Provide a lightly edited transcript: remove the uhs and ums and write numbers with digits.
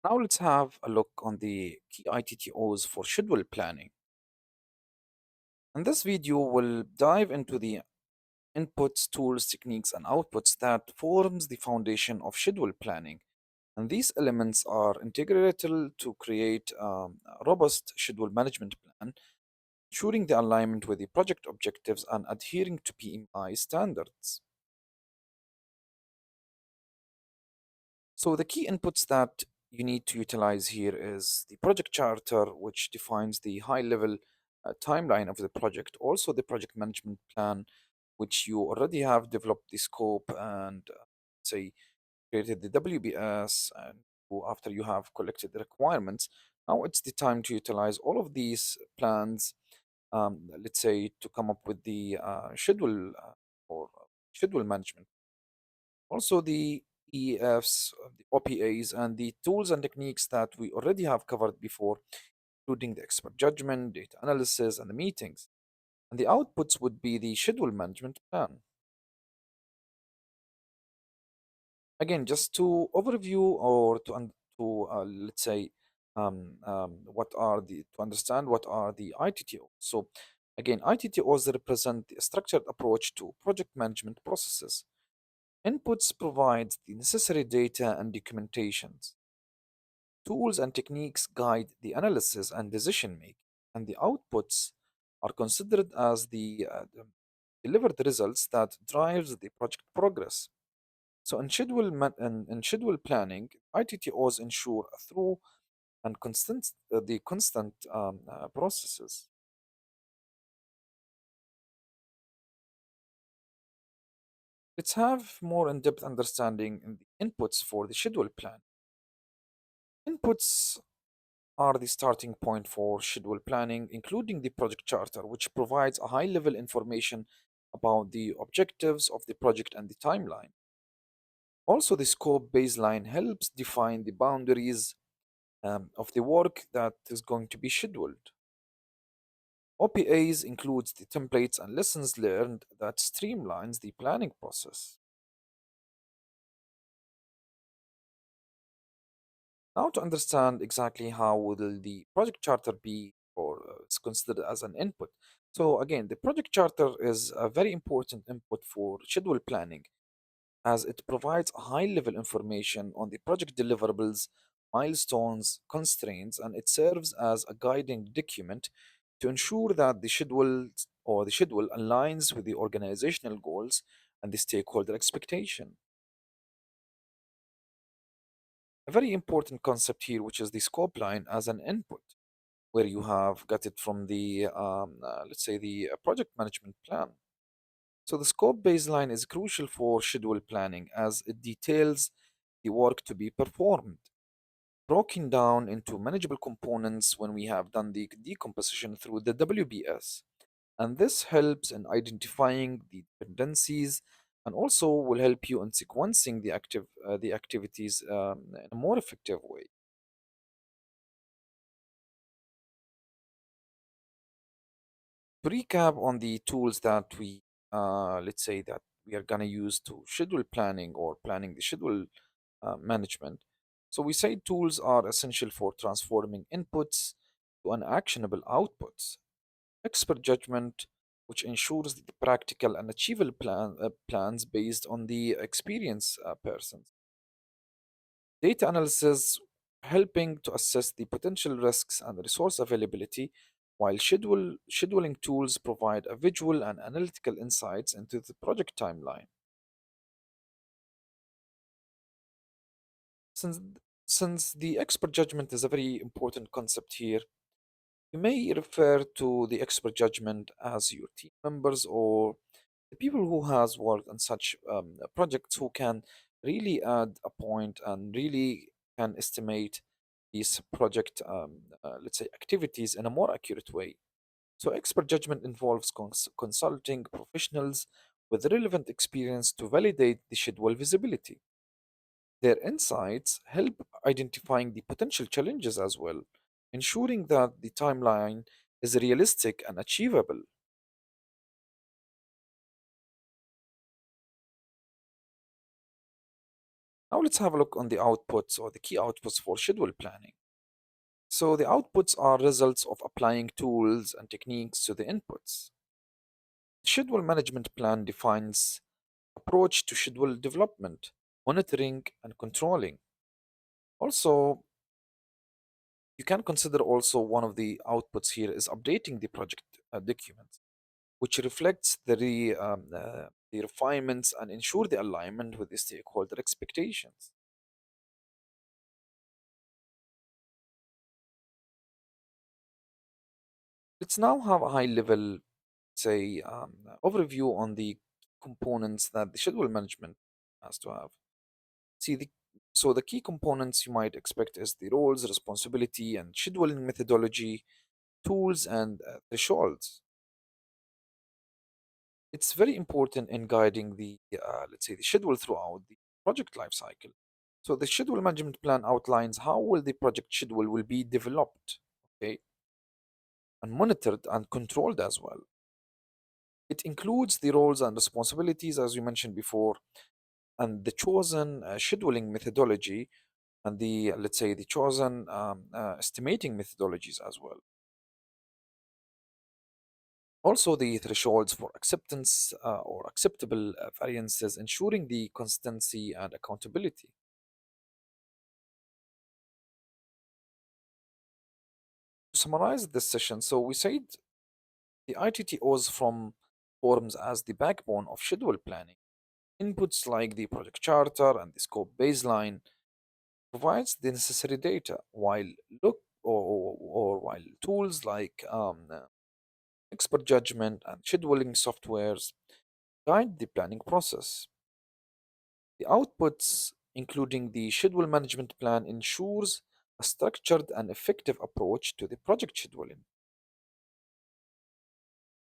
Now let's have a look on the key ITTOs for schedule planning. In this video, we'll dive into the inputs, tools, techniques, and outputs that forms the foundation of schedule planning. And these elements are integral to create a robust schedule management plan, ensuring the alignment with the project objectives and adhering to PMI standards. So the key inputs that you need to utilize here is the project charter, which defines the high-level timeline of the project. Also, the project management plan, which you already have developed the scope and say created the WBS, and after you have collected the requirements, now it's the time to utilize all of these plans. Let's say to come up with the schedule or schedule management, also the EFs, the OPAs, and the tools and techniques that we already have covered before, including the expert judgment, data analysis, and the meetings. And the outputs would be the schedule management plan. Again, just to overview or let's say what are the to understand what are the ITTOs. So again, ITTOs represent a structured approach to project management processes. Inputs provide the necessary data and documentations. Tools and techniques guide the analysis and decision making, and the outputs are considered as the delivered results that drives the project progress. So in schedule planning, ITTOs ensure a through and constant processes. Let's have more in-depth understanding in the inputs for the schedule plan. Inputs are the starting point for schedule planning, including the project charter, which provides a high level information about the objectives of the project and the timeline. Also, the scope baseline helps define the boundaries of the work that is going to be scheduled. OPAs includes the templates and lessons learned that streamlines the planning process. Now, to understand exactly how will the project charter be or it's considered as an input. So again, the project charter is a very important input for schedule planning as it provides high-level information on the project deliverables, milestones, constraints, and it serves as a guiding document to ensure that the schedule aligns with the organizational goals and the stakeholder expectation. A very important concept here, which is the scope line as an input, where you have got it from the, let's say, the project management plan. So the scope baseline is crucial for schedule planning as it details the work to be performed, broken down into manageable components when we have done the decomposition through the WBS. And this helps in identifying the dependencies and also will help you in sequencing the activities in a more effective way. To recap on the tools that let's say that we are going to use to schedule planning or planning the schedule management. So we say tools are essential for transforming inputs to an actionable outputs. Expert judgment, which ensures the practical and achievable plans based on the experience persons. Data analysis, helping to assess the potential risks and resource availability, while scheduling tools provide a visual and analytical insights into the project timeline. Since, since the expert judgment is a very important concept here, you may refer to the expert judgment as your team members or the people who has worked on such projects who can really add a point and really can estimate these project, let's say, activities in a more accurate way. So expert judgment involves consulting professionals with relevant experience to validate the schedule visibility. Their insights help identifying the potential challenges as well, ensuring that the timeline is realistic and achievable. Now let's have a look on the outputs or the key outputs for schedule planning. So the outputs are results of applying tools and techniques to the inputs. Schedule management plan defines approach to schedule development, monitoring and controlling. Also, you can consider also one of the outputs here is updating the project document, which reflects the refinements and ensure the alignment with the stakeholder expectations. Let's now have a high level, say, overview on the components that the schedule management has to have. See, so the key components you might expect is the roles, responsibility, and scheduling methodology, tools, and thresholds. It's very important in guiding the, let's say, the schedule throughout the project lifecycle. So the schedule management plan outlines how will the project schedule will be developed, okay, and monitored and controlled as well. It includes the roles and responsibilities, as we mentioned before, and the chosen scheduling methodology and the, let's say, the chosen estimating methodologies as well. Also, the thresholds for acceptance or acceptable variances, ensuring the consistency and accountability. To summarize this session, so we said the ITTOs from forms as the backbone of schedule planning. Inputs like the project charter and the scope baseline provides the necessary data, while while tools like expert judgment and scheduling softwares guide the planning process. The outputs, including the schedule management plan, ensures a structured and effective approach to the project scheduling.